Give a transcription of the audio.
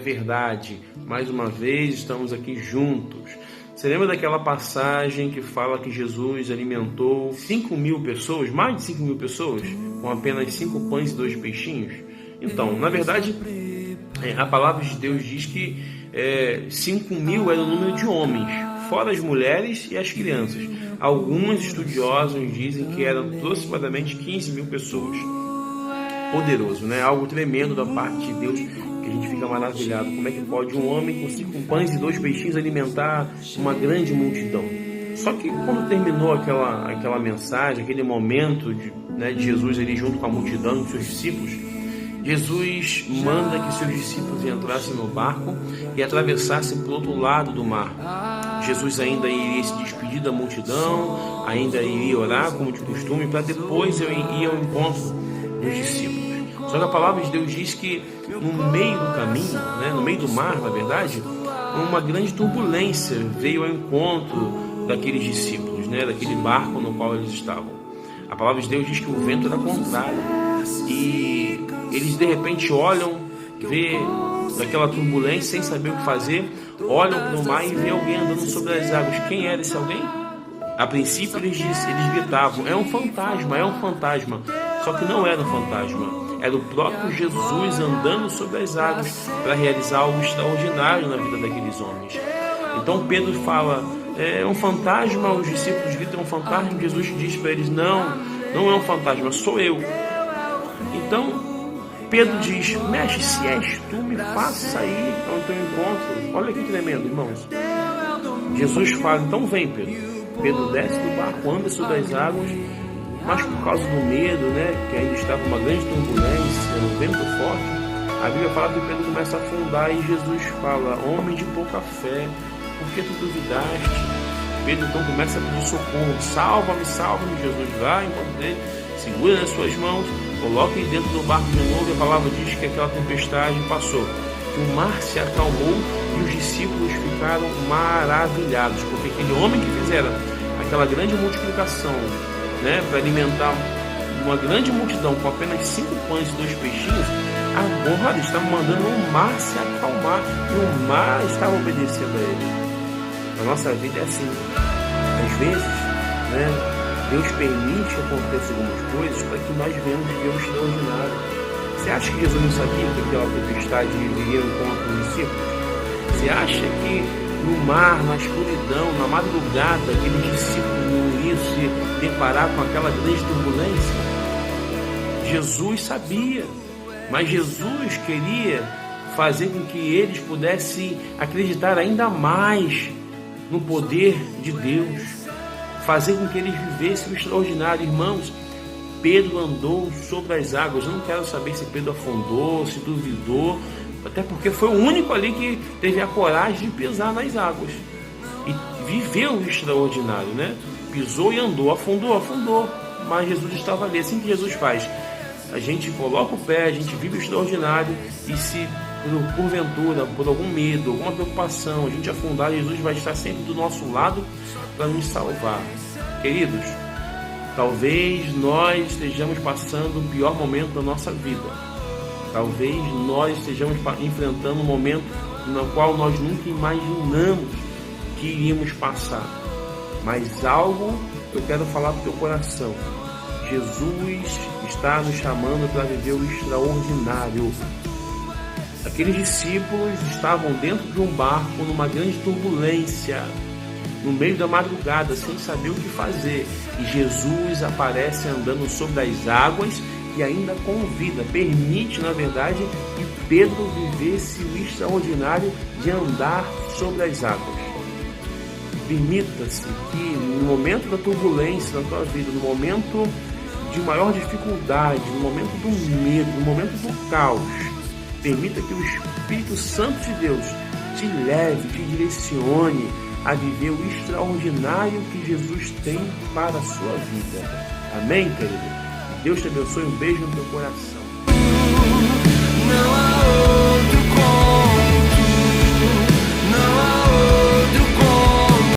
verdade. Mais uma vez estamos aqui juntos. Você lembra daquela passagem que fala que Jesus alimentou 5.000 pessoas, mais de 5.000 pessoas, com apenas 5 pães e 2 peixinhos? Então, na verdade, a palavra de Deus diz que 5.000 era o número de homens, fora as mulheres e as crianças. Alguns estudiosos dizem que eram aproximadamente 15.000 pessoas. Poderoso, né? Algo tremendo da parte de Deus, que a gente fica maravilhado. Como é que pode um homem com 5 pães e 2 peixinhos alimentar uma grande multidão? Só que quando terminou aquela mensagem, aquele momento de Jesus ali junto com a multidão, com seus discípulos, Jesus manda que seus discípulos entrassem no barco e atravessassem para o outro lado do mar. Jesus ainda iria se despedir da multidão, ainda iria orar como de costume, para depois eu ir ao encontro dos discípulos. Só que a palavra de Deus diz que no meio do caminho, no meio do mar, na verdade, uma grande turbulência veio ao encontro daqueles discípulos, daquele barco no qual eles estavam. A palavra de Deus diz que o vento era contrário e eles de repente olham, vê daquela turbulência sem saber o que fazer, olham para o mar e vê alguém andando sobre as águas. Quem era esse alguém? A princípio eles gritavam, é um fantasma, é um fantasma. Só que não era um fantasma, era o próprio Jesus andando sobre as águas para realizar algo extraordinário na vida daqueles homens. Então Pedro fala, é um fantasma, os discípulos gritam, é um fantasma, Jesus diz para eles, não é um fantasma, sou eu. Então Pedro diz, mestre, se és tu, me faça ir ao teu encontro. Olha que tremendo, irmãos. Jesus fala, então vem, Pedro. Pedro desce do barco, anda sobre as águas, mas por causa do medo, que ainda estava uma grande turbulência, um vento forte, a Bíblia fala que Pedro começa a afundar e Jesus fala, homem de pouca fé, por que tu duvidaste? Pedro então começa a pedir socorro, salva-me, Jesus vai enquanto dele, segura nas suas mãos, coloca ele dentro do barco de novo e a palavra diz que aquela tempestade passou, que o mar se acalmou e os discípulos ficaram maravilhados, porque aquele homem que fizera aquela grande multiplicação, para alimentar uma grande multidão com apenas 5 pães e 2 peixinhos, agora estava mandando o mar se acalmar e o mar estava obedecendo a ele. A nossa vida é assim. Às vezes, Deus permite que aconteçam algumas coisas para que nós venhamos viver o extraordinário. Você acha que Jesus não sabia que aquela tempestade viria ao encontro dos discípulos? Você acha que no mar, na escuridão, na madrugada, aqueles discípulos não iam se deparar com aquela grande turbulência? Jesus sabia, mas Jesus queria fazer com que eles pudessem acreditar ainda mais no poder de Deus, fazer com que eles vivessem o extraordinário. Irmãos, Pedro andou sobre as águas. Eu não quero saber se Pedro afundou, se duvidou, até porque foi o único ali que teve a coragem de pisar nas águas e viveu o extraordinário, Pisou e andou, afundou, mas Jesus estava ali. Assim que Jesus faz, a gente coloca o pé, a gente vive o extraordinário e se porventura, por algum medo, alguma preocupação, a gente afundar, Jesus vai estar sempre do nosso lado para nos salvar. Queridos, talvez nós estejamos passando o pior momento da nossa vida. Talvez nós estejamos enfrentando um momento no qual nós nunca imaginamos que iríamos passar. Mas algo eu quero falar para o teu coração. Jesus está nos chamando para viver o extraordinário. Aqueles discípulos estavam dentro de um barco numa grande turbulência, no meio da madrugada, sem saber o que fazer. E Jesus aparece andando sobre as águas e ainda convida, permite, na verdade, que Pedro vivesse o extraordinário de andar sobre as águas. Permita-se que no momento da turbulência na tua vida, no momento de maior dificuldade, no momento do medo, no momento do caos, permita que o Espírito Santo de Deus te leve, te direcione a viver o extraordinário que Jesus tem para a sua vida. Amém, querido? Deus te abençoe, um beijo no teu coração.